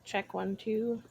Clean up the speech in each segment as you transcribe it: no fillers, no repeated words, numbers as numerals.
Check 1, 2.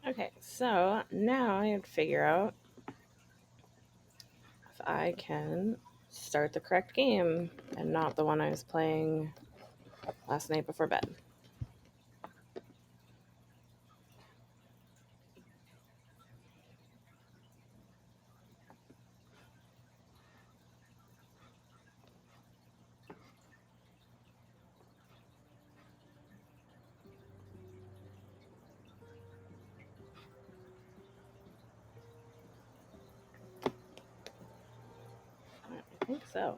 Okay, so now I have to figure out if I can start the correct game and not the one I was playing last night before bed. I think so.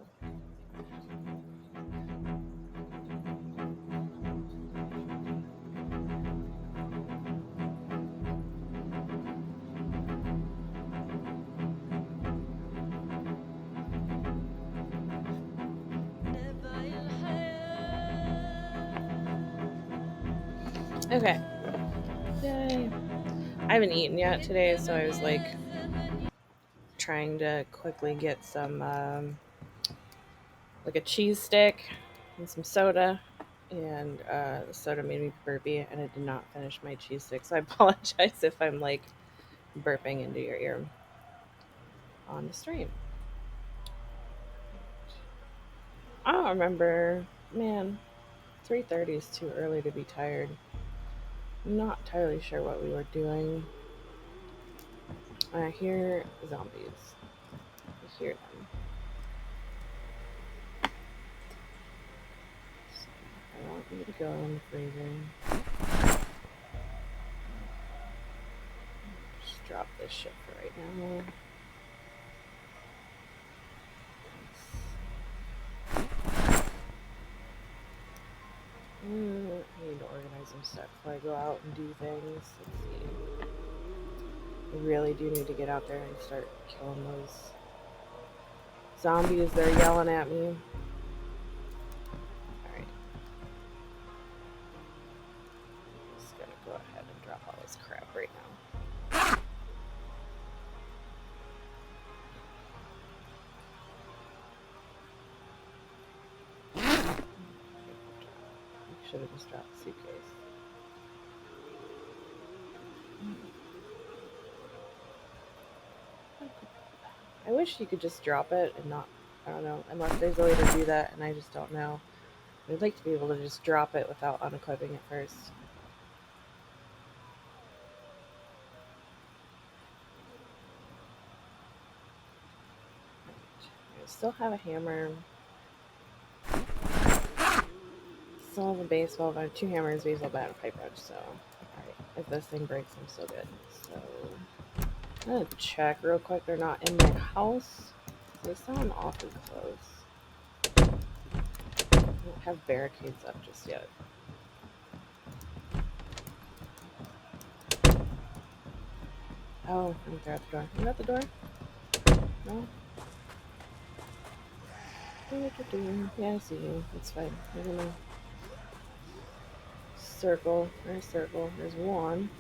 Okay. Yay. I haven't eaten yet today, so I was like trying to quickly get some like a cheese stick and some soda, and the soda made me burpy, and I did not finish my cheese stick, so I apologize if I'm like burping into your ear on the stream. I don't remember, man. 3:30 is too early to be tired. I'm not entirely sure what we were doing. I hear zombies. I hear them. So I want you to go in the freezer. Just drop this shit for right now. I need to organize some stuff before I go out and do things. Let's see. I really do need to get out there and start killing those zombies. They're yelling at me. Alright. Just gonna go ahead and drop all this crap right now. Should have just dropped the suitcase. I wish you could just drop it and not, I don't know, unless there's a way to do that and I just don't know. I'd like to be able to just drop it without unequipping it first. I still have a hammer. Still have a baseball bat, 2 hammers, baseball bat, and pipe wrench, so alright. If this thing breaks, I'm so good. So I'm gonna check real quick they're not in my house. They sound awfully close. I don't have barricades up just yet. Oh, I think they're at the door. Are you at the door? No? Yeah, I see you. It's fine. I don't know. Circle. There's circle. There's one.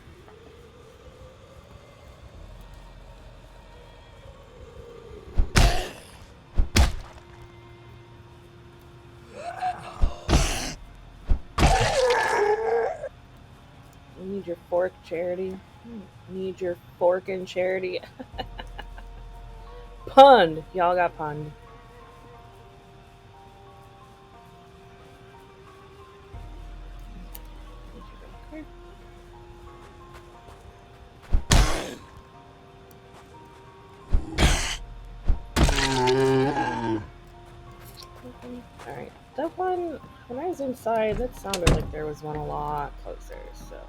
Need your fork, Charity. Need your fork and Charity. Pun. Y'all got punned. Okay. Alright. That one, when I was inside, that sounded like there was one a lot closer, so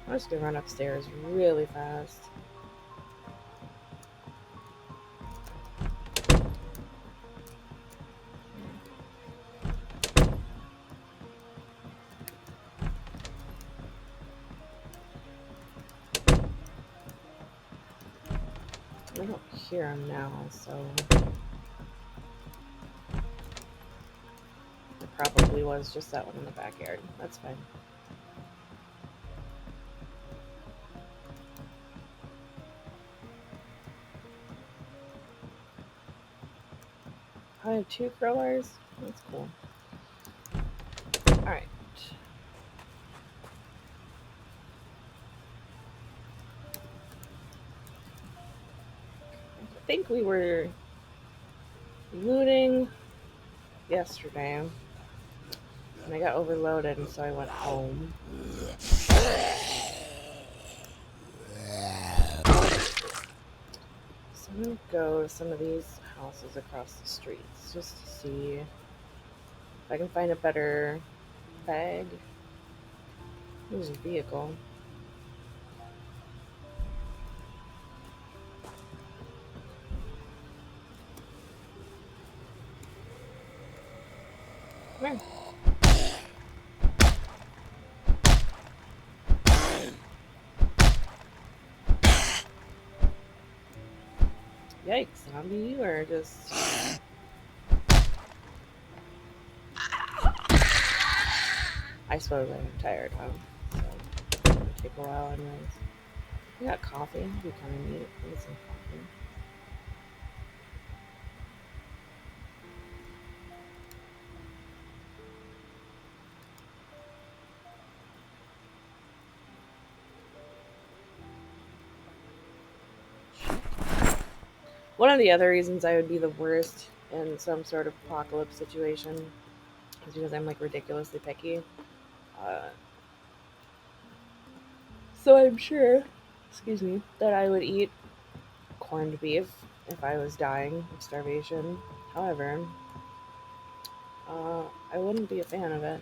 I'm just gonna run upstairs really fast. I don't hear him now, so it probably was just that one in the backyard. That's fine. I have two crowbars. That's cool. Alright. I think we were looting yesterday, and I got overloaded, and so I went home. So I'm gonna go to some of these houses across the streets just to see if I can find a better bag. There's a vehicle. Come here. Yikes, zombie, you are just. I suppose I'm tired, huh? So it'll take a while, anyways. We got coffee. That'd be kind of neat. Get some coffee. One of the other reasons I would be the worst in some sort of apocalypse situation is because I'm like ridiculously picky. Uh, so I'm sure, excuse me, that I would eat corned beef if I was dying of starvation. However, I wouldn't be a fan of it.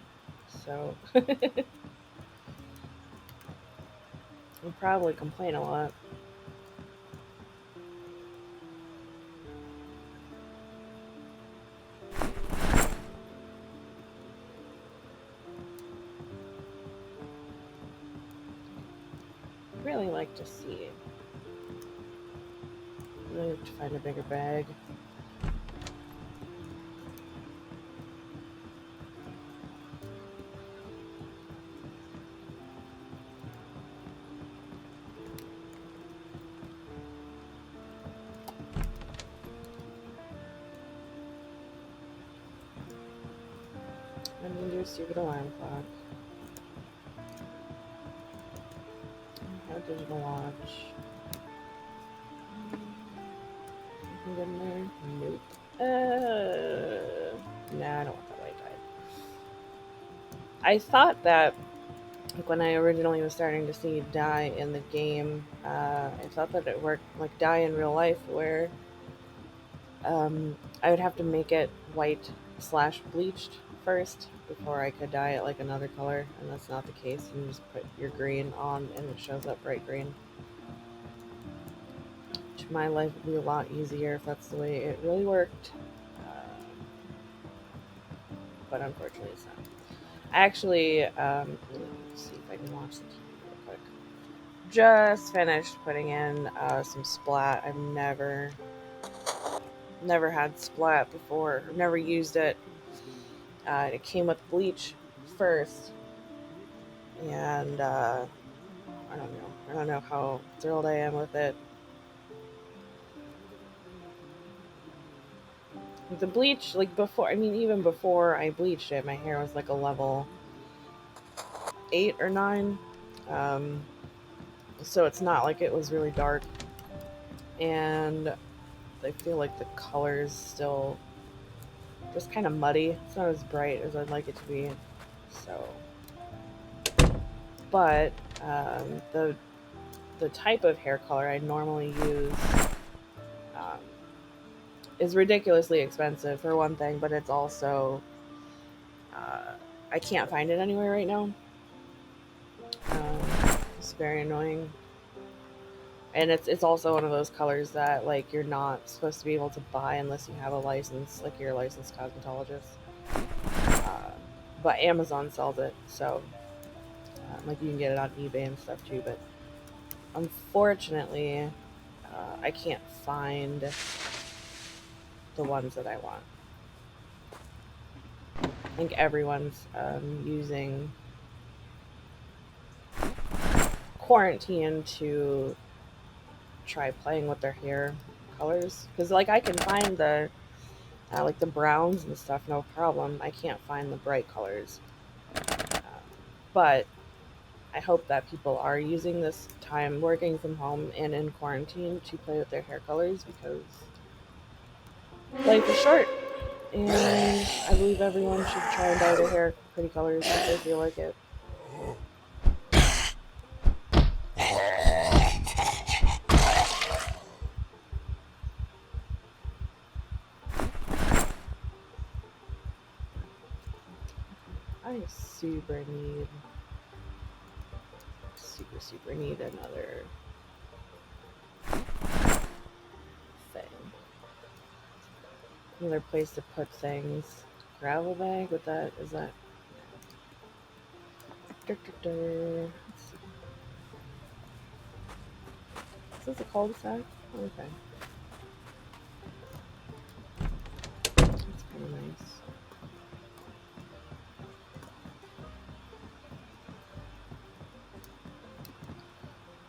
So I'd probably complain a lot. I'd really like to see. I really have to find a bigger bag. I need your stupid alarm clock. I have a digital watch. You can get in there? Nope. Nah, I don't want that white dye. I thought that, like, when I originally was starting to see dye in the game, I thought that it worked like dye in real life, where I would have to make it white slash bleached first before I could dye it like another color, and that's not the case. You just put your green on, and it shows up bright green. Which my life would be a lot easier if that's the way it really worked. But unfortunately, it's not. I actually, let's see if I can watch the TV real quick. Just finished putting in some splat. I've never had splat before. I've never used it. It came with bleach first, and I don't know. I don't know how thrilled I am with it. The bleach, like before, I mean, even before I bleached it, my hair was like a level 8 or 9. Um, so it's not like it was really dark, and I feel like the colors still just kind of muddy. It's not as bright as I'd like it to be. So, but the type of hair color I normally use um, is ridiculously expensive for one thing, but it's also uh, I can't find it anywhere right now. It's very annoying, and it's also one of those colors that like you're not supposed to be able to buy unless you have a license, like you're a licensed cosmetologist. Uh, but Amazon sells it, so like you can get it on eBay and stuff too. But unfortunately, I can't find the ones that I want. I think everyone's using quarantine to try playing with their hair colors because like I can find the like the browns and stuff no problem. I can't find the bright colors, but I hope that people are using this time working from home and in quarantine to play with their hair colors because life is short, and I believe everyone should try and dye their hair pretty colors if they feel like it. I super need another thing. Another place to put things. Gravel bag? What that is that? Let's see. Is this a cul-de-sac? Okay. That's kind of nice.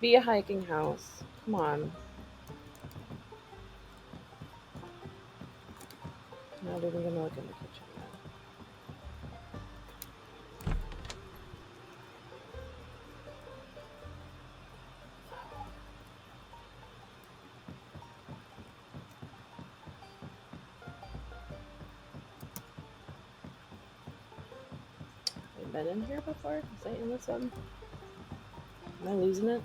Be a hiking house. Come on. Not even gonna look in the kitchen yet. Have I been in here before? Is I in this one? Am I losing it?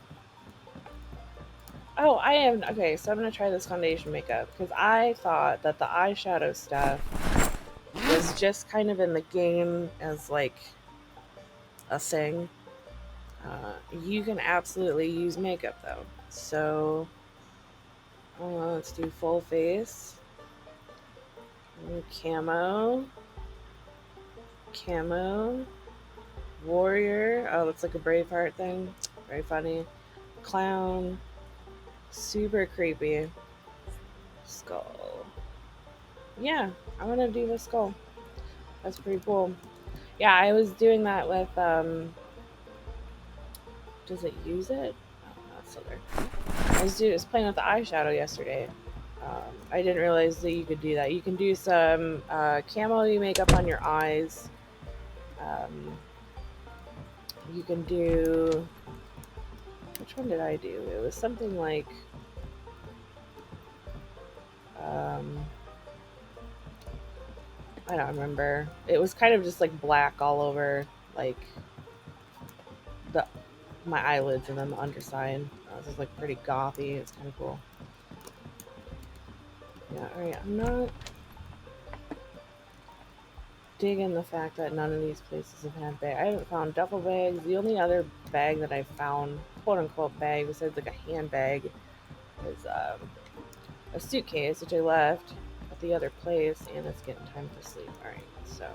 Oh, I am. Okay, so I'm gonna try this foundation makeup because I thought that the eyeshadow stuff was just kind of in the game as like a thing. You can absolutely use makeup though. So let's do full face, camo, camo, warrior. Oh, that's like a Braveheart thing. Very funny. Clown, super creepy. Skull. Yeah, I'm gonna do the skull. That's pretty cool. Yeah, I was doing that with does it use it? Oh, not still there. I was playing with the eyeshadow yesterday. I didn't realize that you could do that. You can do some camo you make up on your eyes. Um, you can do which one did I do? It was something like um, I don't remember. It was kind of just like black all over, like the my eyelids and then the underside. This is like pretty gothy. It's kind of cool. Yeah, all right. I'm not digging the fact that none of these places have had bag. I haven't found duffel bags. The only other bag that I found, quote unquote bag, besides like a handbag, is a suitcase which I left at the other place, and it's getting time for sleep. All right, so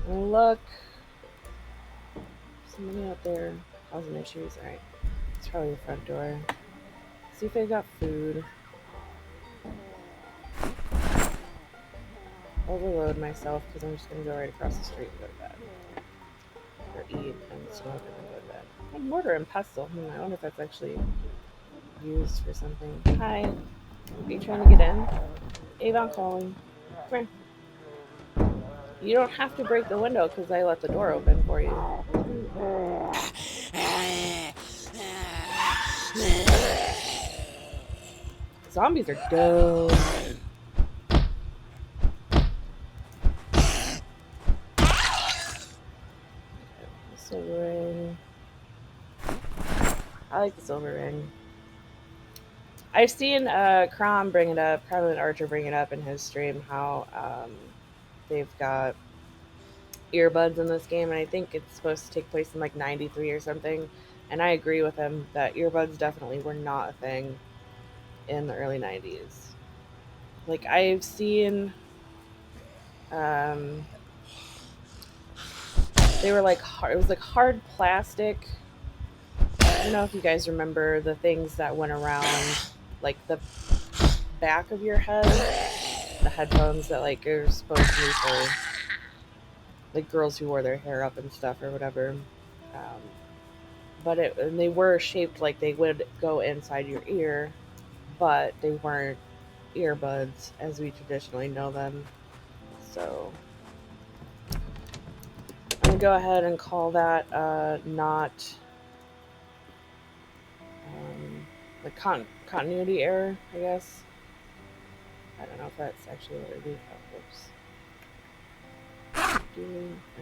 I'm gonna look. Somebody out there causing issues. All right, it's probably the front door. See if they got food. Overload myself because I'm just gonna go right across the street and go to bed, or eat and smoke and then go to bed. Oh, mortar and pestle. I wonder if that's actually used for something. Hi, are you trying to get in? Avon calling. Come here. You don't have to break the window because I let the door open for you. Zombies are dope. The silver ring. I like the silver ring. I've seen Crom bring it up, Crom and Archer bring it up in his stream how they've got earbuds in this game, and I think it's supposed to take place in like '93 or something. And I agree with him that earbuds definitely were not a thing in the early '90s. Like I've seen, um, they were like hard, it was like hard plastic. I don't know if you guys remember the things that went around like the back of your head, the headphones that like are supposed to be for like girls who wore their hair up and stuff or whatever. Um, but and they were shaped like they would go inside your ear, but they weren't earbuds as we traditionally know them. So I'm gonna go ahead and call that not the continuity error, I guess. I don't know if that's actually what it is. Oh, whoops.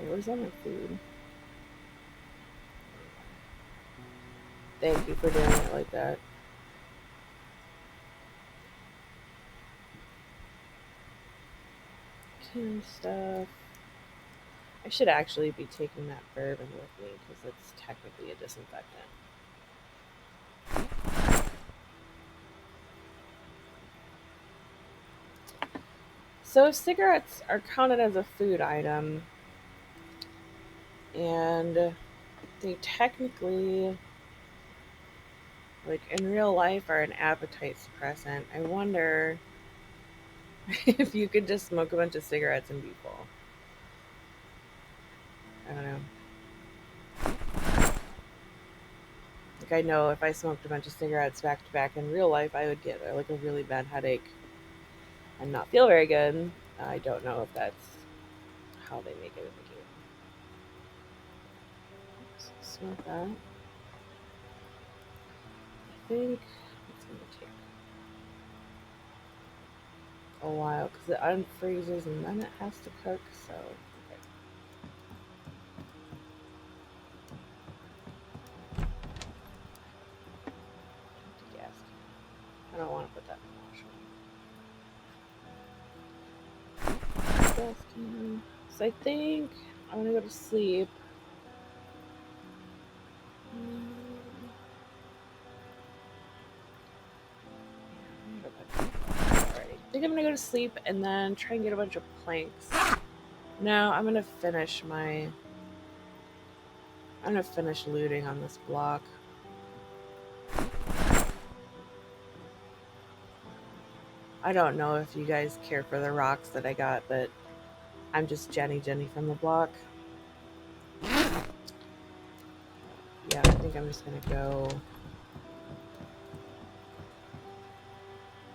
Where's all my food? Thank you for doing it like that. Canned stuff. I should actually be taking that bourbon with me because it's technically a disinfectant. So cigarettes are counted as a food item, and they technically, like in real life, are an appetite suppressant. I wonder if you could just smoke a bunch of cigarettes and be full. I don't know. Like I know if I smoked a bunch of cigarettes back to back in real life, I would get like a really bad headache and not feel very good. I don't know if that's how they make it in the game. Smoke that. I think it's gonna take a while because it unfreezes and then it has to cook. So okay. Empty gas can. I don't want to put that in the washer. Gas can. So I think I'm gonna go to sleep. I think I'm gonna go to sleep and then try and get a bunch of planks. No, I'm gonna finish my. I'm gonna finish looting on this block. I don't know if you guys care for the rocks that I got, but I'm just Jenny from the block. Yeah, I think I'm just gonna go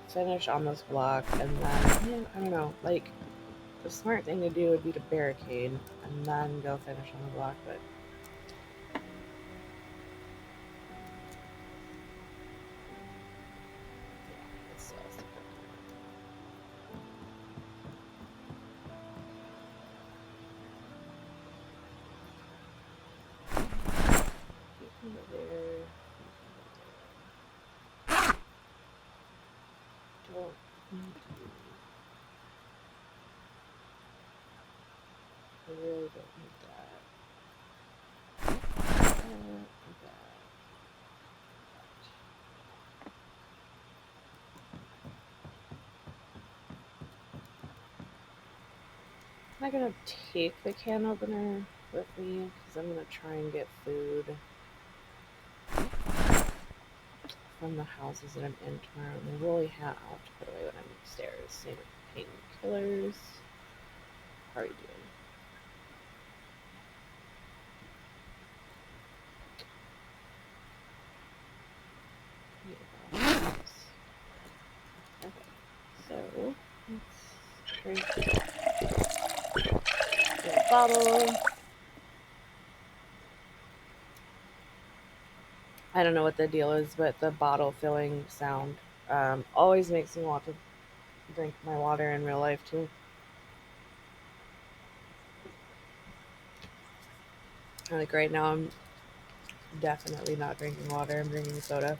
finish on this block and then, yeah, I don't know, like, the smart thing to do would be to barricade and then go finish on the block, but I really don't need that. I'm not gonna take the can opener with me because I'm gonna try and get food from the houses that I'm in tomorrow. And I really have to put away when I'm upstairs. Same with painkillers. How are you doing? Okay, so let's drink a bottle. I don't know what the deal is, but the bottle filling sound Always makes me want to drink my water in real life too. Like right now, I'm definitely not drinking water. I'm drinking soda.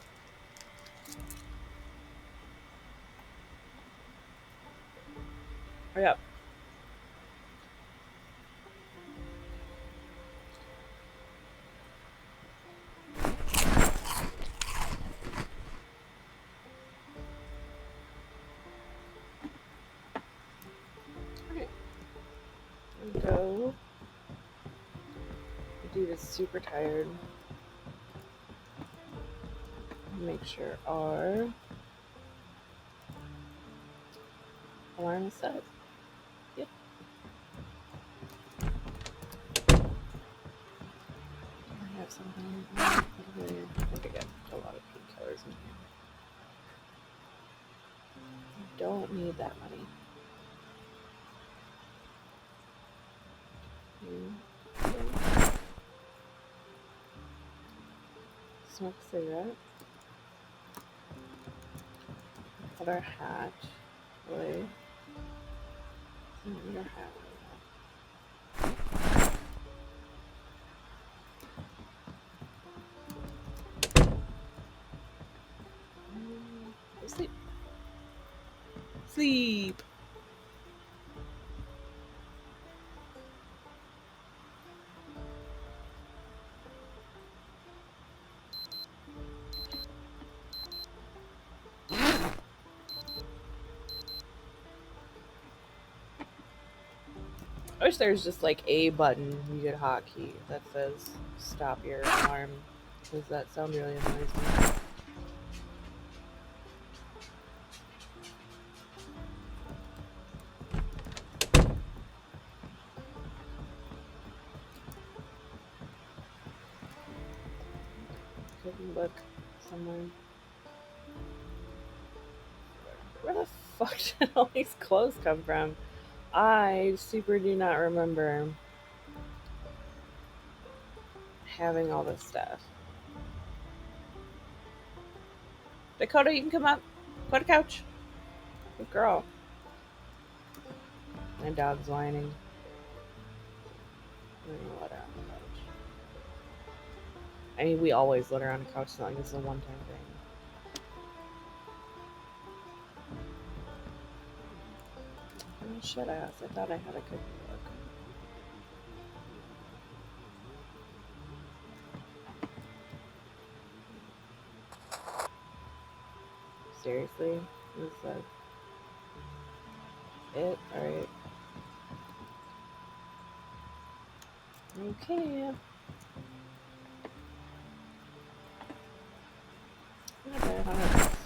Oh, yeah. Okay. Go. Dude is super tired. Make sure our alarm is set. Yep. I have something. I think I got a lot of painkillers in here. Don't need that money. Smoke a cigarette. Put our hat away. Put our hat away. Go sleep. Sleep. I wish there was just like a button you could hotkey that says stop your alarm, because that sound really annoys me. Couldn't look somewhere. Where the fuck did all these clothes come from? I super do not remember having all this stuff. Dakota, you can come up. Go to the couch. Good girl. My dog's whining. I'm gonna let her on the couch. I mean, we always let her on the couch. It's not like this is a one-time thing. Oh, shut ass. I thought I had a good look. Seriously? Is that it? Alright. Okay. Okay, let's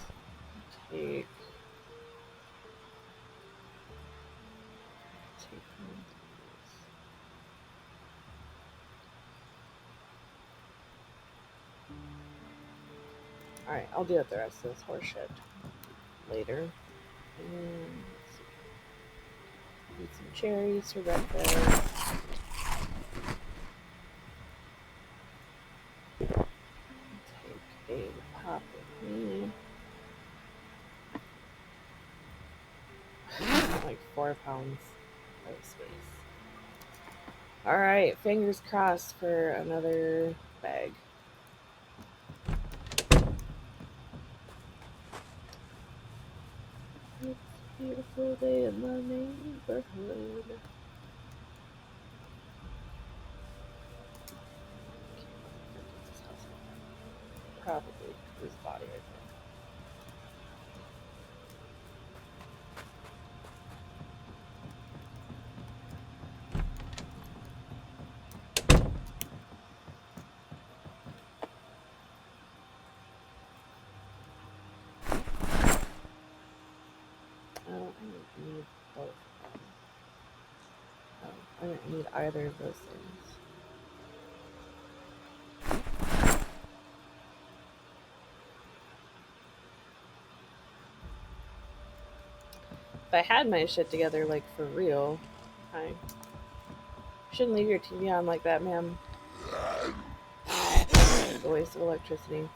take one of these. Alright, I'll deal with the rest of this horse shit later. And eat some cherries for breakfast. Take a pop with me. Like 4 pounds of space. Alright, fingers crossed for another bag. It's a beautiful day in the neighborhood. Probably his body, I think. Oh, I don't need both of them. Oh, I don't need either of those things. If I had my shit together, like for real, I shouldn't leave your TV on like that, ma'am. It's a waste of electricity.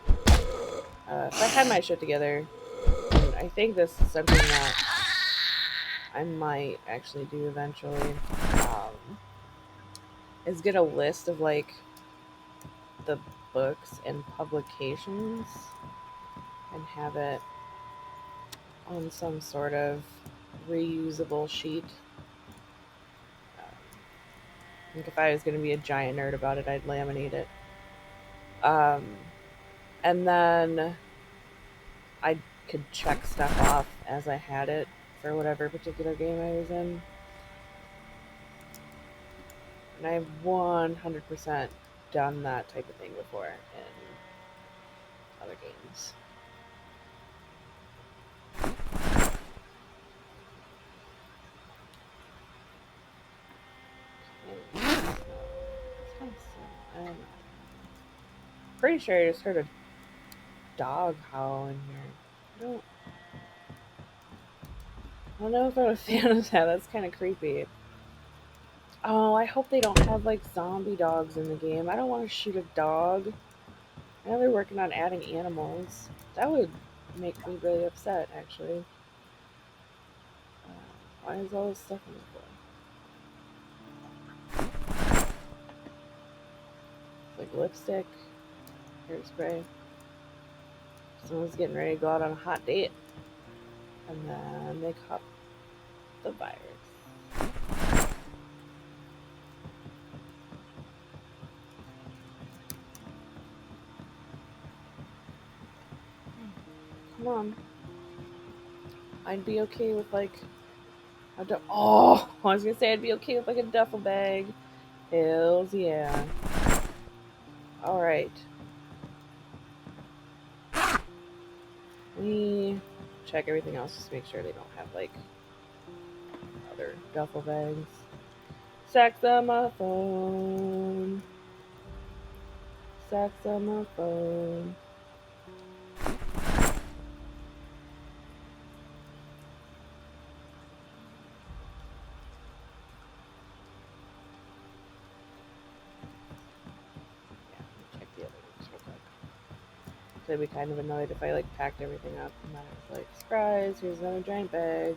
If I had my shit together, I think this is something that I might actually do eventually. Is get a list of like the books and publications and have it on some sort of reusable sheet. I think if I was going to be a giant nerd about it, I'd laminate it. Um, and then I could check stuff off as I had it for whatever particular game I was in. And I've 100% done that type of thing before in other games. Pretty sure I just heard a dog howl in here. I don't know if I'm a fan of that. That's kind of creepy. Oh, I hope they don't have like zombie dogs in the game. I don't want to shoot a dog. I know they're working on adding animals. That would make me really upset, actually. Why is all this stuff on the floor? It's like lipstick, hairspray. Someone's getting ready to go out on a hot date. And then they caught the virus. Come on. I'd be okay with like oh, I was gonna say I'd be okay with like a duffel bag. Hells yeah. Alright. We check everything else just to make sure they don't have like other duffel bags. Saxophone. Saxophone. Check the other rooms real quick. So I'd be kind of annoyed if I like packed everything up and then I was like, surprise, here's another giant bag.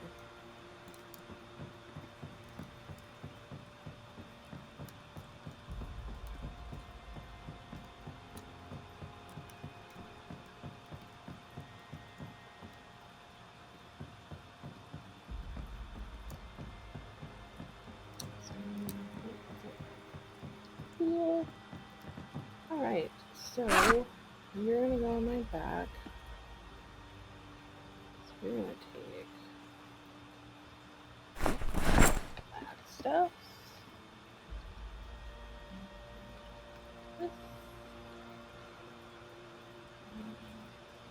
Yeah. Alright, so you're gonna go on my back. So we're gonna take that stuff. This.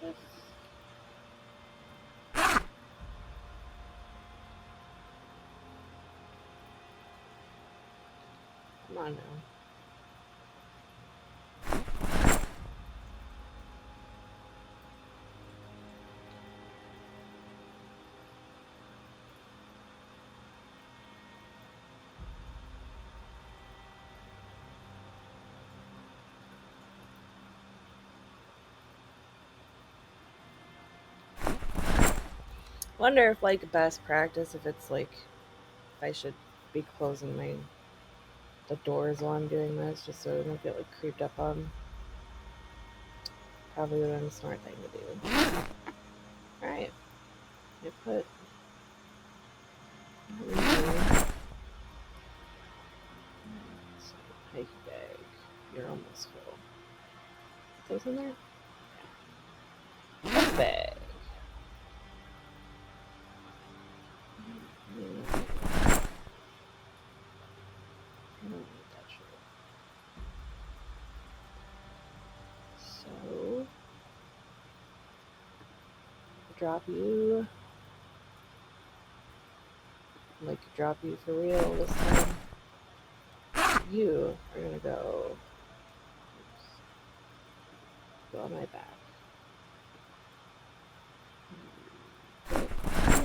This. Come on now. Wonder if like best practice if it's like if I should be closing the doors while I'm doing this just so I don't get like creeped up on. Probably would have been a smart thing to do. Alright. I put Hike bag. You're almost full. Those in there? Hike bag. I don't need that shit. So drop you. Like drop you for real this time. You are gonna go. Oops, go on my back.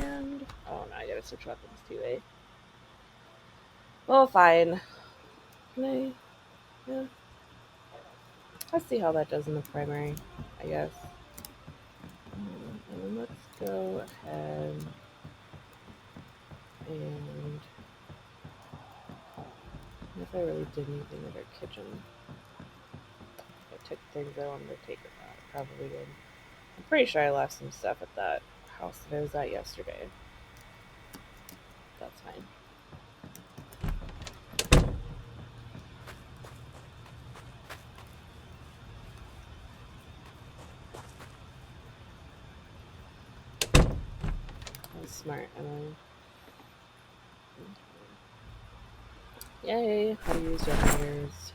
And oh no, I gotta switch weapons too, eh? Well, fine. Can I? Yeah. Let's see how that does in the primary, I guess. let's go ahead and if I really did anything with our kitchen, I took things I wanted to take with that. Probably did. I'm pretty sure I left some stuff at that house that I was at yesterday. That's fine. That's smart, Emily. Yay! How to use generators.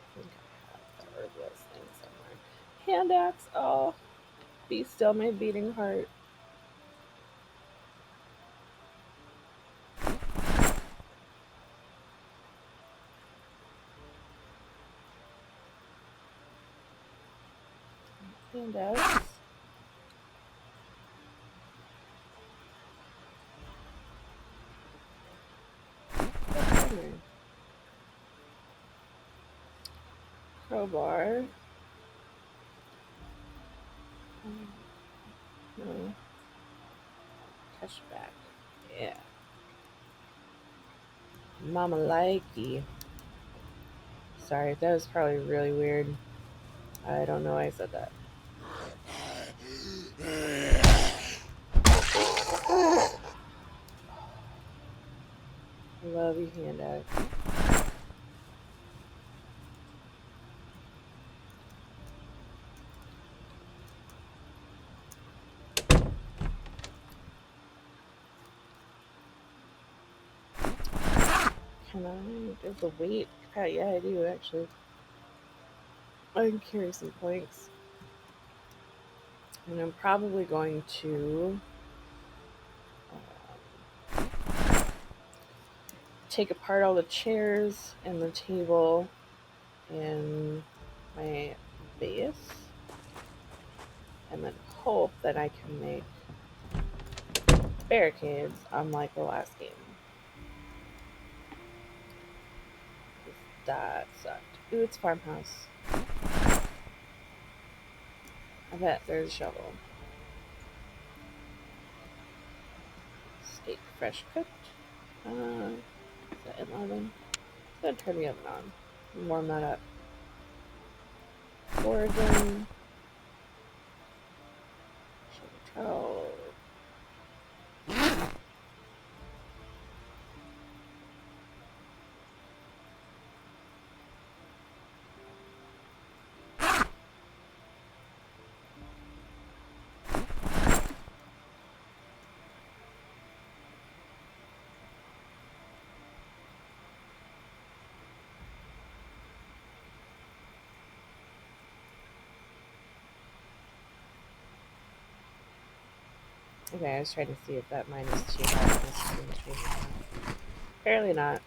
I think I have the herbalist thing somewhere. Hand axe. Oh, be still, my beating heart. Hand axe. Crowbar. No. Cashback. Yeah. Mama likey. Sorry, that was probably really weird. I don't know why I said that. I love you, hand axe. Can I do the weight? Yeah, I do actually. I can carry some planks. And I'm probably going to take apart all the chairs and the table and my base, and then hope that I can make barricades unlike the last game. That sucked. Ooh, it's farmhouse. I bet there's a shovel. Steak fresh cooked. Is that in oven? It's gonna turn the oven on. Warm that up. Foraging. Sugar trowel. Okay, I was trying to see if that minus 2 happens. Apparently not.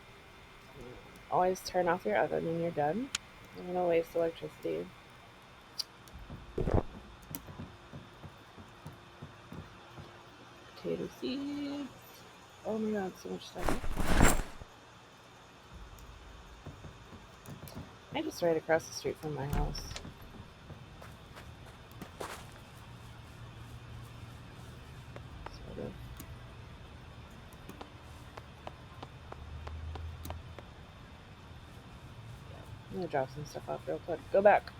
Always turn off your oven when you're done. I'm gonna waste electricity. Potato seeds. Oh my god, so much stuff. I just right across the street from my house. Sort of. I'm gonna drop some stuff off real quick. Go back.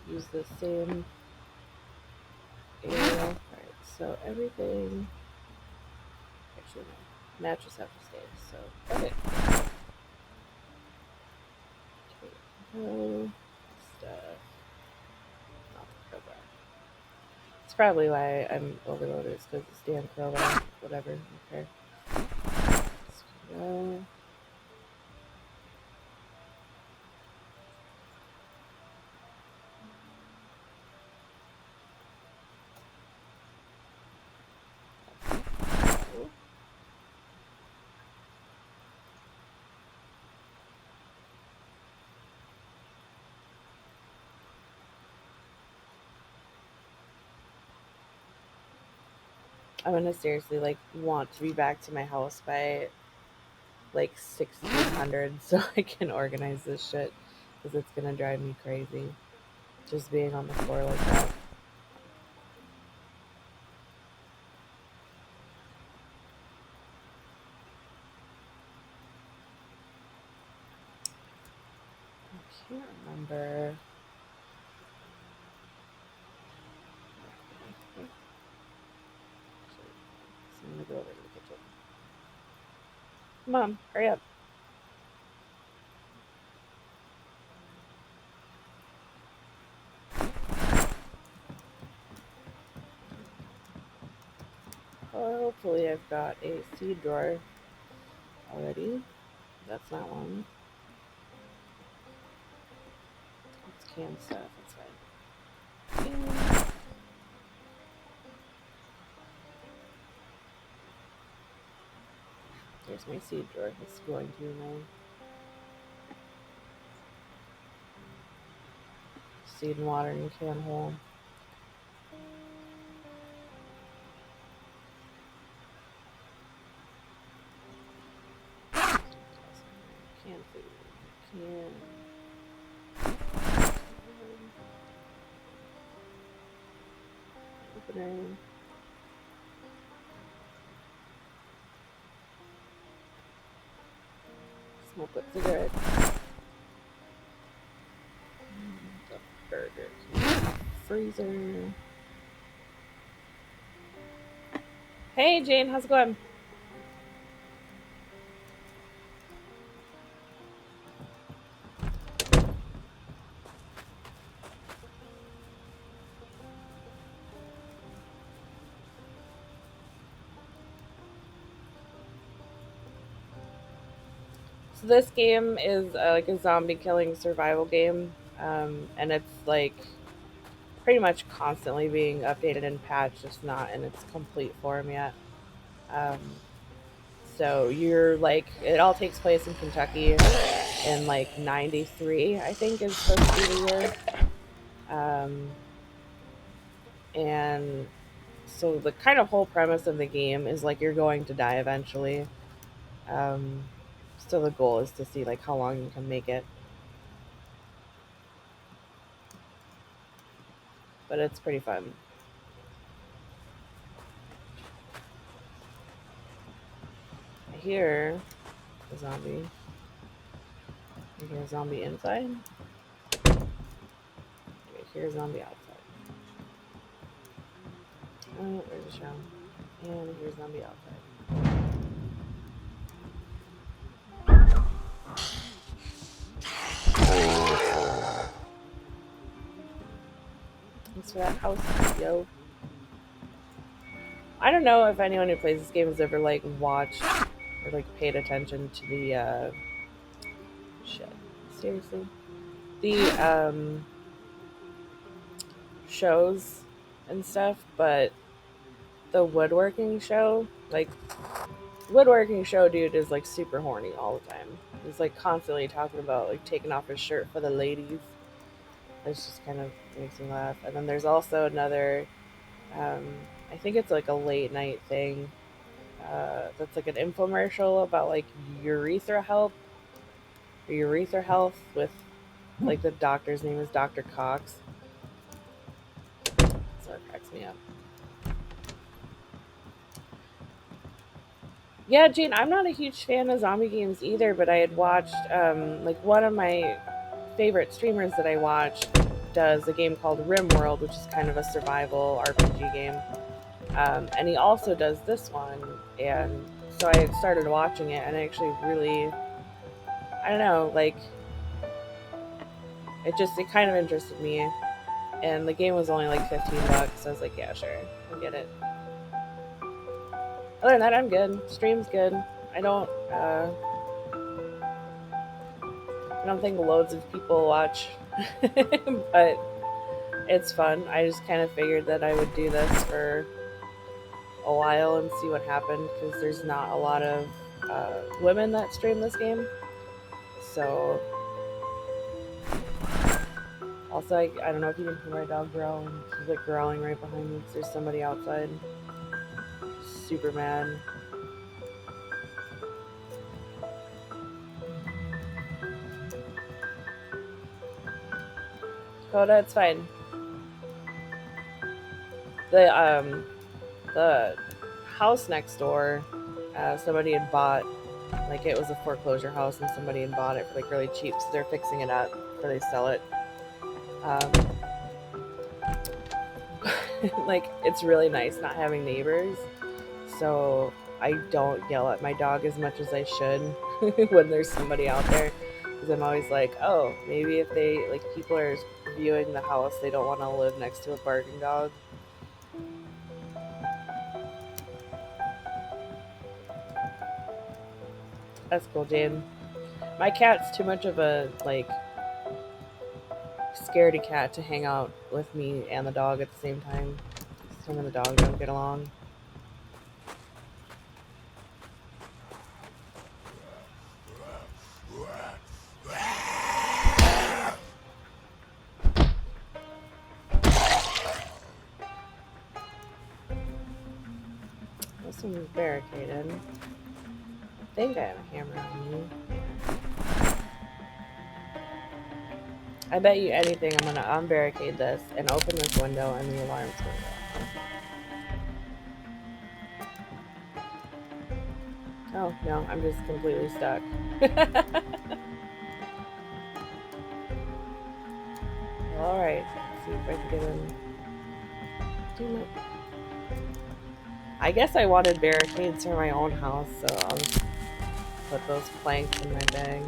Use the same area. Alright, so everything. Actually, no. Mattress have to stay. So, okay. Potato stuff. Not the crowbar. It's probably why I'm overloaded. It's because it's damn crowbar. Whatever. Okay. Let's go. I'm gonna seriously like want to be back to my house by like 1600 so I can organize this shit because it's gonna drive me crazy just being on the floor like that. I can't remember. So I'm gonna go over to the kitchen. Mom, hurry up. Hopefully, I've got a seed drawer already. That's not one. It's canned stuff. That's fine. And there's my seed drawer. It's going to my seed and watering can hole. Canned food. Can. Opener. Smoke with cigarettes. The burger can. Freezer. Hey Jane, how's it going? So this game is like a zombie killing survival game, and it's like pretty much constantly being updated and patched, just not in its complete form yet. Um, so you're like, it all takes place in Kentucky in like '93, I think is supposed to be the year. And so the kind of whole premise of the game is like you're going to die eventually. Um, so the goal is to see like how long you can make it. But it's pretty fun. I hear a zombie. I hear a zombie inside. I hear a zombie outside. Oh, there's a show. And I hear a zombie outside. Thanks for that house, yo. I don't know if anyone who plays this game has ever like watched or like paid attention to the shit. Seriously. The shows and stuff, but the woodworking show, like woodworking show dude is like super horny all the time. He's like constantly talking about like taking off his shirt for the ladies. It's just kind of makes me laugh. And then there's also another, um, I think it's like a late night thing. That's like an infomercial about like urethra health or urethra health with like the doctor's name is Dr. Cox. So it cracks me up. Yeah, Gene, I'm not a huge fan of zombie games either, but I had watched like one of my favorite streamers that I watch does a game called RimWorld, which is kind of a survival RPG game. And he also does this one, and so I started watching it, and I actually really, I don't know, like it kind of interested me, and the game was only like $15, so I was like, yeah, sure, I'll get it. Other than that, I'm good. Stream's good. I don't, uh, I don't think loads of people watch, but it's fun. I just kind of figured that I would do this for a while and see what happened because there's not a lot of women that stream this game. So, also, I don't know if you can hear my dog growling. She's like growling right behind me because there's somebody outside. super mad. Coda, it's fine. The the house next door, somebody had bought, like, it was a foreclosure house, and somebody had bought it for like really cheap, so they're fixing it up before they sell it. Um, like, it's really nice not having neighbors, so I don't yell at my dog as much as I should when there's somebody out there, because I'm always like, oh, maybe if they, like, people are viewing the house, they don't want to live next to a barking dog. That's cool, Jane. My cat's too much of a, like, scaredy cat to hang out with me and the dog at the same time. Him and the dog don't get along. This one's barricaded. I think I have a hammer on me. I bet you anything I'm gonna unbarricade this and open this window and the alarm's gonna go. Oh, no, I'm just completely stuck. Alright, let's see if I can get in. Damn it. I guess I wanted barricades for my own house, so I'll just put those planks in my bag.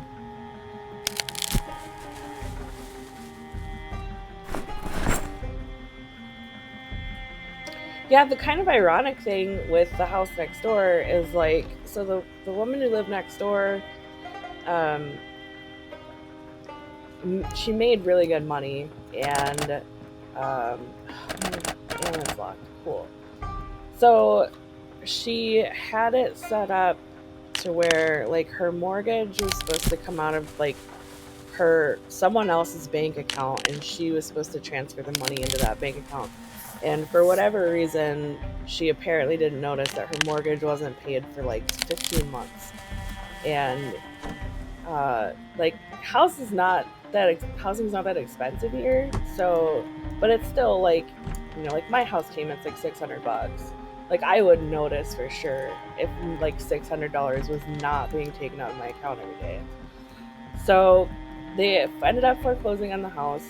Yeah, the kind of ironic thing with the house next door is, like, so the woman who lived next door, um, she made really good money, and and it's locked. Cool. So she had it set up to where, like, her mortgage was supposed to come out of, like, her someone else's bank account, and she was supposed to transfer the money into that bank account. And for whatever reason, she apparently didn't notice that her mortgage wasn't paid for like 15 months. And like, housing's not that expensive here. So, but it's still, like, like, my house payment's like $600. Like, I would notice for sure if like $600 was not being taken out of my account every day. So they ended up foreclosing on the house,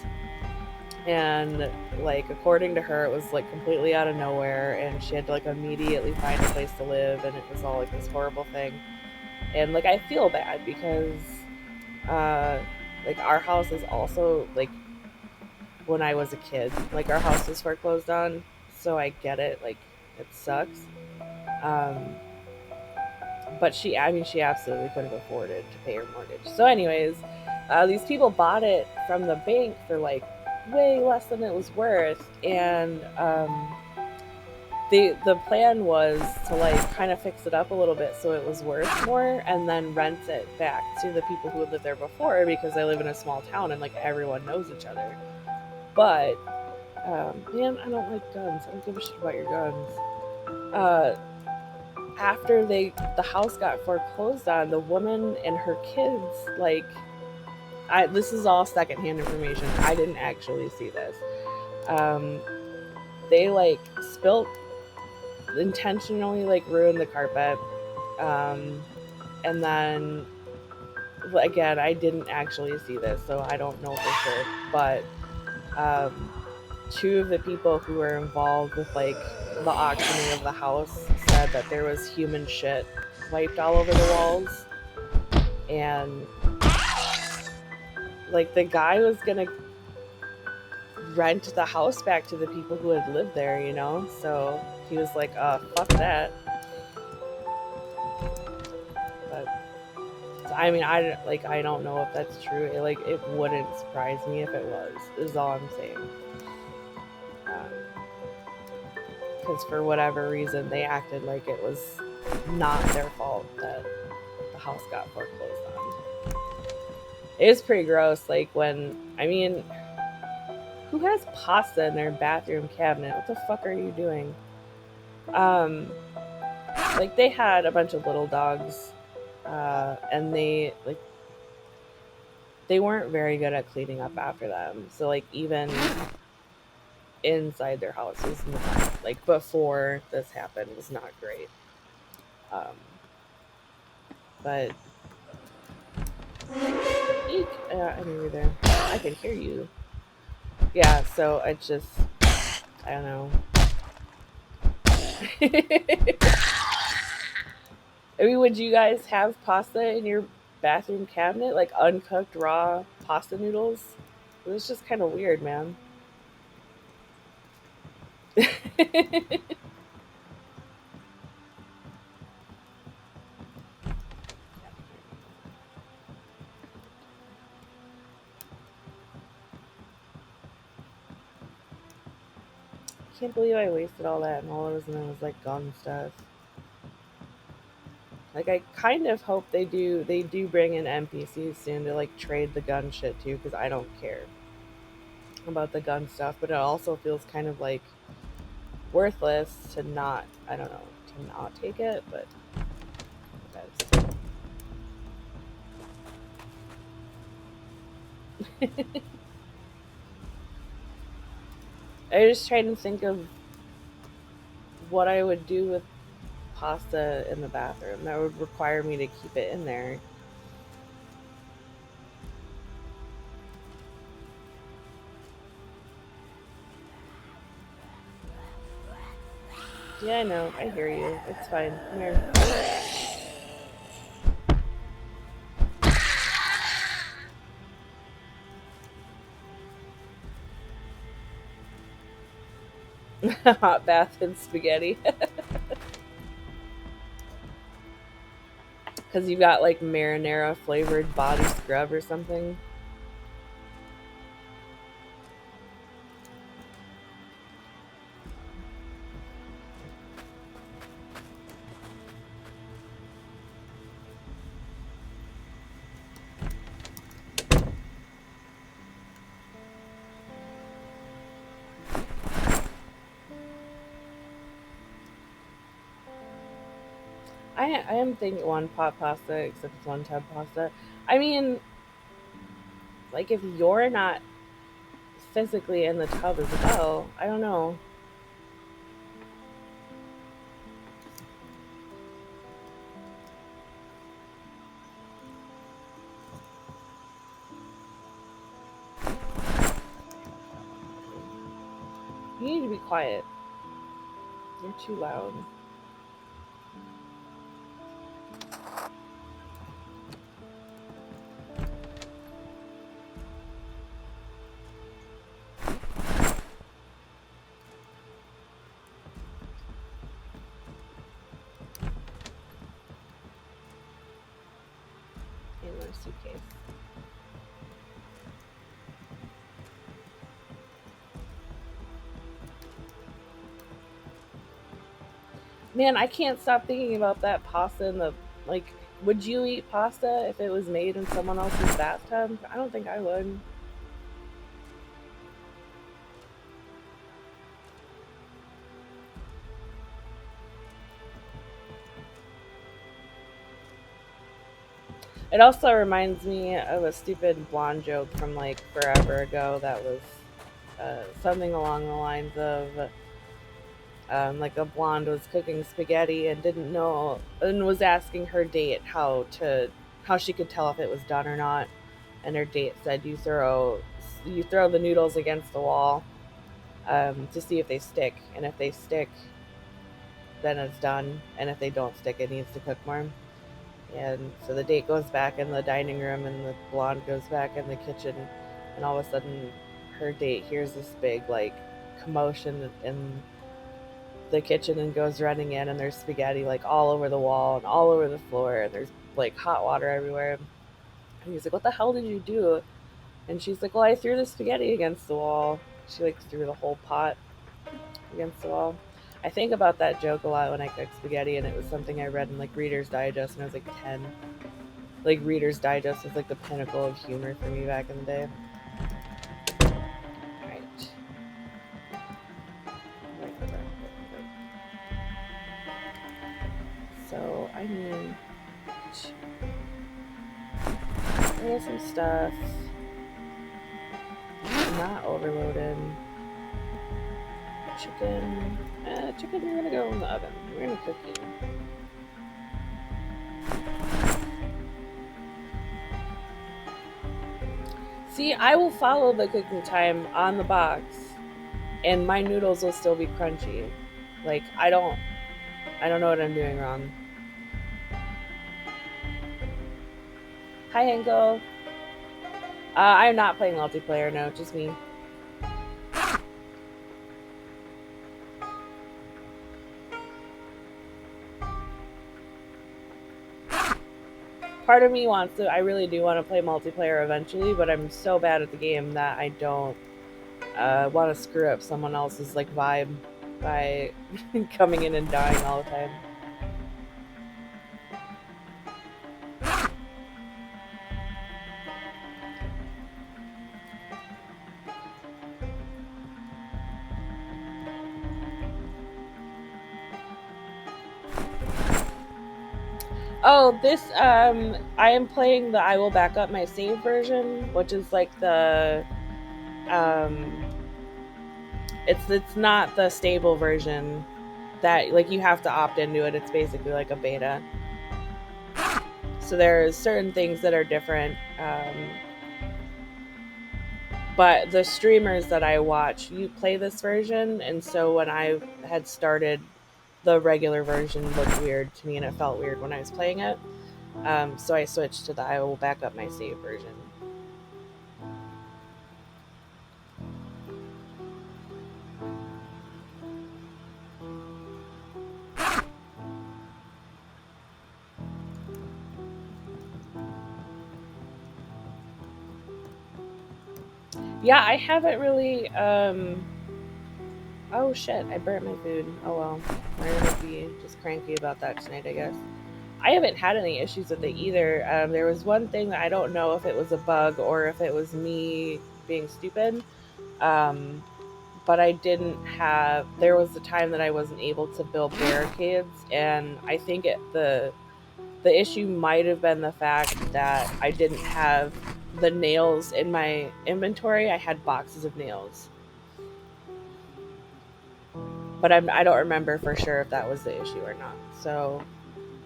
and, like, according to her, it was like completely out of nowhere, and she had to, like, immediately find a place to live, and it was all like this horrible thing. And, like, I feel bad because uh like, our house is also, like, when I was a kid, like, our house was foreclosed on, so I get it, like, it sucks. um but she absolutely couldn't afford it to pay her mortgage. So anyways, these people bought it from the bank for, like, way less than it was worth, and the plan was to, like, kind of fix it up a little bit so it was worth more, and then rent it back to the people who had lived there before, because I live in a small town and, like, everyone knows each other. But man, I don't like guns. I don't give a shit about your guns. uh After the house got foreclosed on, the woman and her kids, like, this is all secondhand information. I didn't actually see this. Um, they, like, spilt intentionally, like, ruined the carpet. And then, again, I didn't actually see this, so I don't know for sure. But um, two of the people who were involved with, like, the auctioning of the house said that there was human shit wiped all over the walls, and, like, the guy was gonna rent the house back to the people who had lived there, so he was like, fuck that. But I mean, I don't know if that's true. It wouldn't surprise me if it was, is all I'm saying. Because for whatever reason, they acted like it was not their fault that the house got foreclosed on. It was pretty gross. Like, I mean, who has pasta in their bathroom cabinet? What the fuck are you doing? like they had a bunch of little dogs, and they weren't very good at cleaning up after them. So like even inside their houses, like before this happened, was not great. Um, but eek, I knew you were there. I could hear you. Yeah, so I just I don't know. I mean, would you guys have pasta in your bathroom cabinet, like uncooked raw pasta noodles? It's just kind of weird, man. Can't believe I wasted all that and all it was in was like gun stuff. Like I kind of hope they do bring in NPCs soon to like trade the gun shit too, because I don't care about the gun stuff, but it also feels kind of like worthless to not, I don't know, to not take it, but that's I just trying to think of what I would do with pasta in the bathroom that would require me to keep it in there. Yeah, I know. I hear you. It's fine. Come here. Hot bath and spaghetti. Because you've got like marinara flavored body scrub or something. I am thinking one pot pasta, except it's one tub pasta. I mean, like if you're not physically in the tub as well, I don't know. You need to be quiet. You're too loud. In my suitcase. Man, I can't stop thinking about that pasta in the like. Would you eat pasta if it was made in someone else's bathtub? I don't think I would. It also reminds me of a stupid blonde joke from like forever ago that was something along the lines of like a blonde was cooking spaghetti and didn't know and was asking her date how she could tell if it was done or not, and her date said you throw the noodles against the wall to see if they stick, and if they stick, then it's done, and if they don't stick, it needs to cook more. And so the date goes back in the dining room, and the blonde goes back in the kitchen, and all of a sudden, her date hears this big like commotion in the kitchen and goes running in, and there's spaghetti like all over the wall and all over the floor, and there's like hot water everywhere. And he's like, "What the hell did you do?" And she's like, "Well, I threw the spaghetti against the wall." She like threw the whole pot against the wall. I think about that joke a lot when I cook spaghetti, and it was something I read in like Reader's Digest when I was like 10. Like Reader's Digest was like the pinnacle of humor for me back in the day. Right. There's some stuff. Not overloaded. Chicken. Chicken, you're gonna go in the oven. We're gonna cook you. See, I will follow the cooking time on the box, and my noodles will still be crunchy. Like I don't know what I'm doing wrong. Hi, Henko. I'm not playing multiplayer. No, just me. Part of me wants to. I really do want to play multiplayer eventually, but I'm so bad at the game that I don't want to screw up someone else's like vibe by coming in and dying all the time. Oh, this I am playing the I will back up my save version, which is like the um it's not the stable version that like you have to opt into it. It's basically like a beta. So there's certain things that are different. But the streamers that I watch, you play this version, and so when I had started, the regular version looked weird to me, and it felt weird when I was playing it. So I switched to the I will back up my save version. Yeah, I haven't really. Oh shit! I burnt my food. Oh well, we're gonna be just cranky about that tonight, I guess. I haven't had any issues with it either. There was one thing that I don't know if it was a bug or if it was me being stupid. Um, but I didn't have. There was a time that I wasn't able to build barricades, and I think the issue might have been the fact that I didn't have the nails in my inventory. I had boxes of nails, but I don't remember for sure if that was the issue or not. So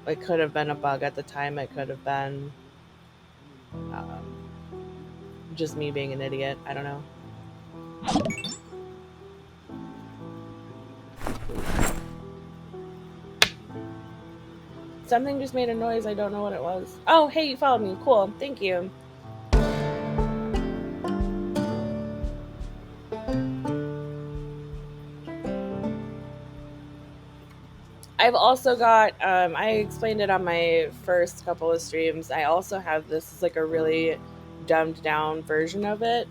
it could have been a bug at the time. It could have been um, just me being an idiot. I don't know. Something just made a noise. I don't know what it was. Oh, hey, you followed me. Cool. Thank you. I've also got, I explained it on my first couple of streams. I also have this is like a really dumbed down version of it.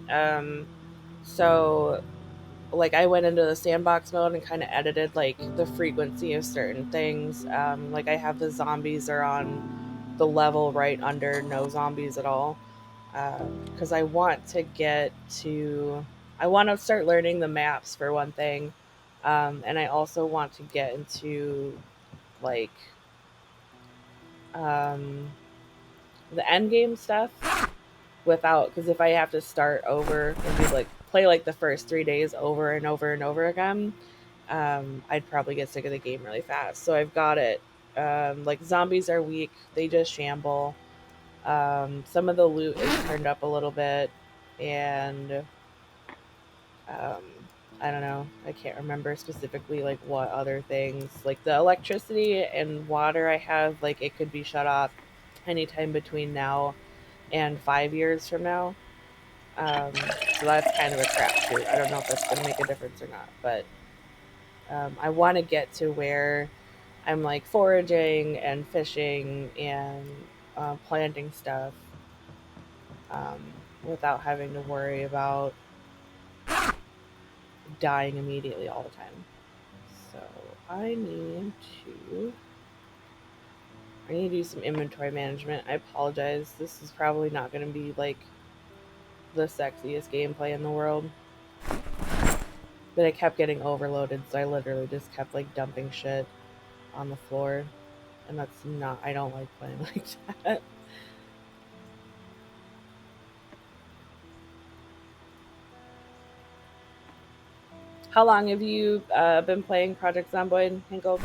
So like I went into the sandbox mode and kind of edited like the frequency of certain things. Like I have the zombies are on the level right under no zombies at all. Because I want to get to, I want to start learning the maps for one thing. And I also want to get into like um, the end game stuff without, because if I have to start over and do like play like the first 3 days over and over and over again, I'd probably get sick of the game really fast. So I've got it. Like zombies are weak; they just shamble. Some of the loot is turned up a little bit, and um, I don't know. I can't remember specifically like what other things. Like the electricity and water I have, like it could be shut off anytime between now and 5 years from now. So that's kind of a crapshoot. I don't know if that's going to make a difference or not, but I want to get to where I'm like foraging and fishing and planting stuff um, without having to worry about dying immediately all the time. So I need to. I need to do some inventory management. I apologize. This is probably not going to be like the sexiest gameplay in the world. But I kept getting overloaded, so I literally just kept like dumping shit on the floor. and that's not. I don't like playing like that. How long have you been playing Project Zomboid, Hinkle?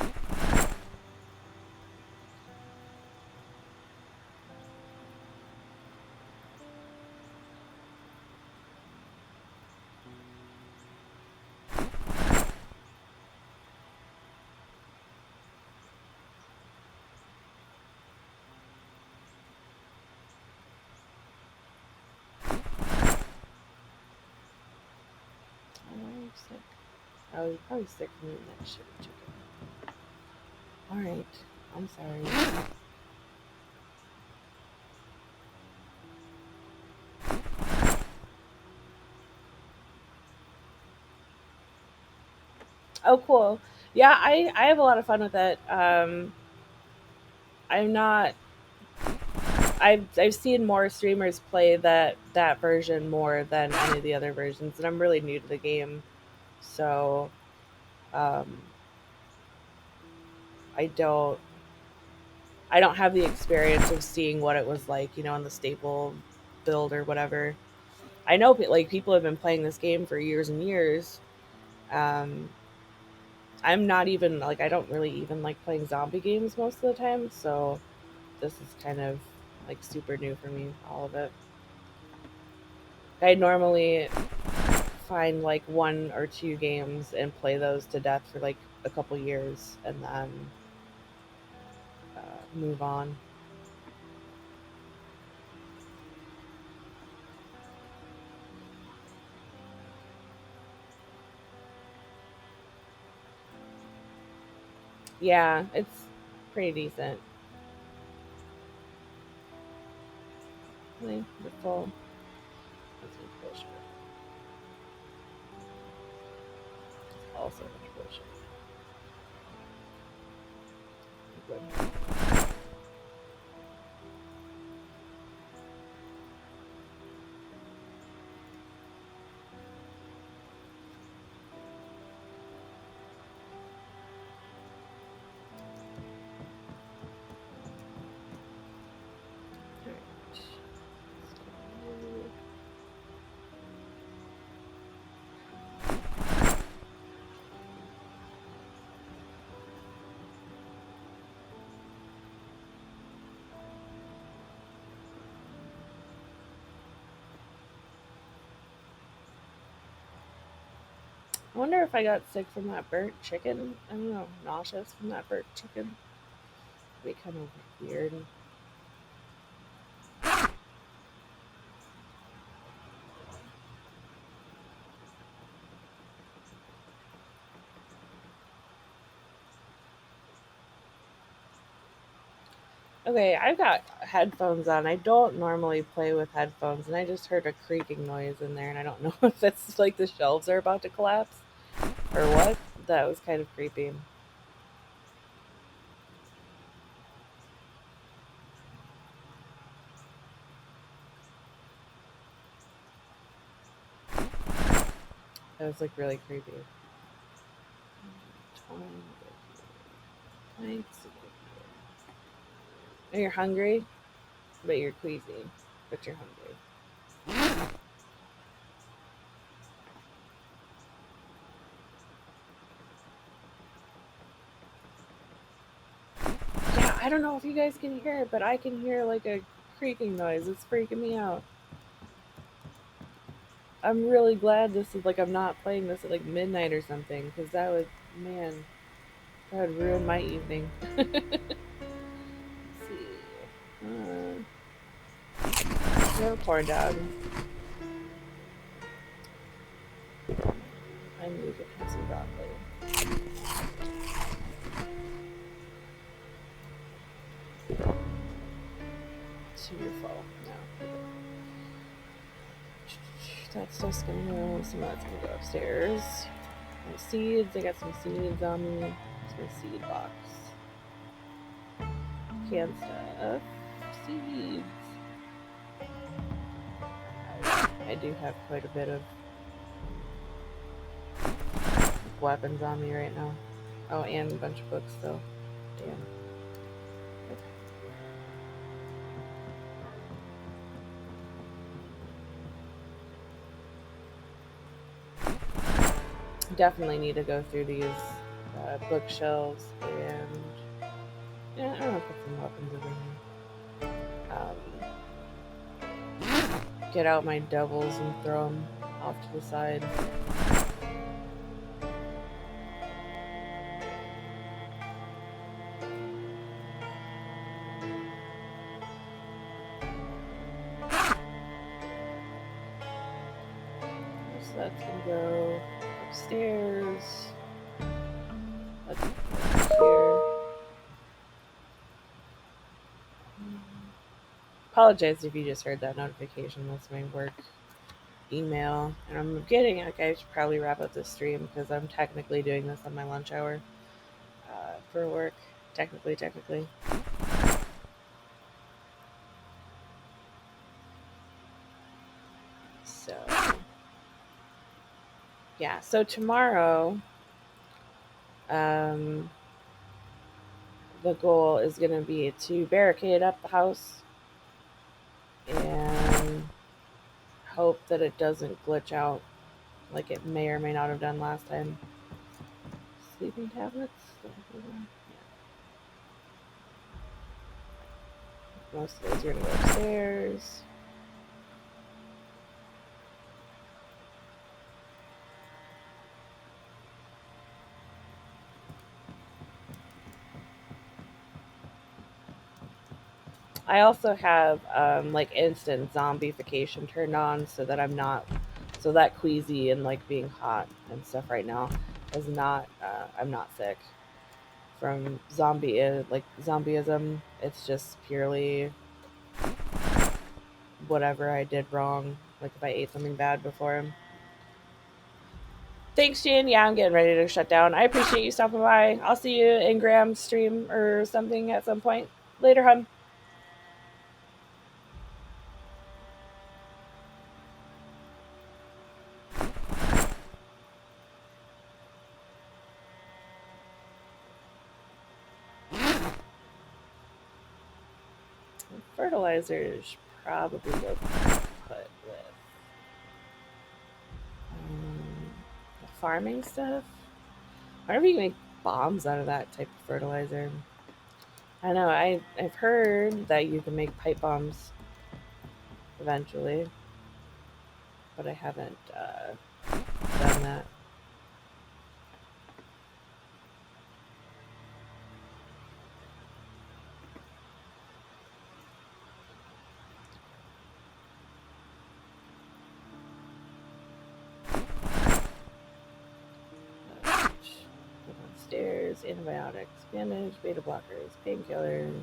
Oh, I'm sick. I was probably sick from eating that shitty chicken. All right, I'm sorry. Oh, cool. Yeah, I have a lot of fun with it. I'm not. I've seen more streamers play that version more than any of the other versions, and I'm really new to the game, so um, I don't I don't have the experience of seeing what it was like, in the staple build or whatever. I know like people have been playing this game for years and years. Um, I'm not even like I don't really even like playing zombie games most of the time, so this is kind of like super new for me, all of it. I normally find like one or two games and play those to death for like a couple years and then move on. Yeah, it's pretty decent. Really, the full. That's some bullshit. It's also much bullshit. Good. Alright. I wonder if I got sick from that burnt chicken. I don't know, nauseous from that burnt chicken. It'd be kind of weird. Okay, I've got headphones on. I don't normally play with headphones, and I just heard a creaking noise in there, and I don't know if that's like the shelves are about to collapse or what. That was kind of creepy. That was like really creepy. Thanks. And you're hungry, but you're queasy, but you're hungry. Yeah, I don't know if you guys can hear it, but I can hear like a creaking noise. It's freaking me out. I'm really glad this is like I'm not playing this at like midnight or something because that would, man, that would ruin my evening. Let's see. We have a corn dog. I knew we could have some broccoli. So you're full. No. That's just gonna go. Some of that's gonna go upstairs. And seeds. I got some seeds on me. It's my seed box. Canned stuff. Seeds. I do have quite a bit of weapons on me right now. Oh, and a bunch of books, though. Damn. Definitely need to go through these bookshelves and yeah, I'm gonna put some weapons over here. Get out my doubles and throw them off to the side. So that's gonna go upstairs. That's gonna go here. Apologize if you just heard that notification. That's my work email. And I'm getting, like, I should probably wrap up this stream because I'm technically doing this on my lunch hour for work. Technically. So, yeah. So tomorrow, um, the goal is going to be to barricade up the house and hope that it doesn't glitch out like it may or may not have done last time. Sleeping tablets? Yeah. Most of those are going to go upstairs. I also have like instant zombification turned on so that I'm not so that queasy and like being hot and stuff right now is not I'm not sick from like zombieism. It's just purely whatever I did wrong. Like if I ate something bad before him. Thanks, Jan. Yeah, I'm getting ready to shut down. I appreciate you stopping by. I'll see you in Graham's stream or something at some point. Later, hun. Fertilizers probably go put with the farming stuff. I wonder if you can make bombs out of that type of fertilizer. I know, I've heard that you can make pipe bombs eventually, but I haven't done that. Downstairs, antibiotics, bandage, beta blockers, painkillers,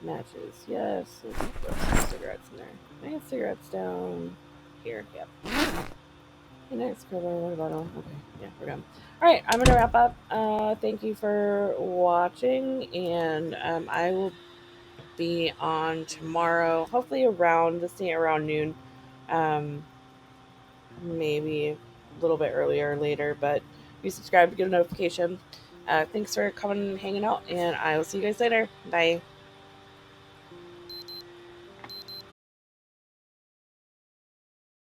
matches. Yes, let's throw some cigarettes in there. Can I get cigarettes down here? Yep. Okay, next cover, water bottle. Okay, yeah, we're done. All right, I'm gonna wrap up. Thank you for watching, and I will be on tomorrow, hopefully around the same around noon. Um, maybe a little bit earlier or later, but if you subscribe to get a notification. Thanks for coming and hanging out, and I will see you guys later. Bye.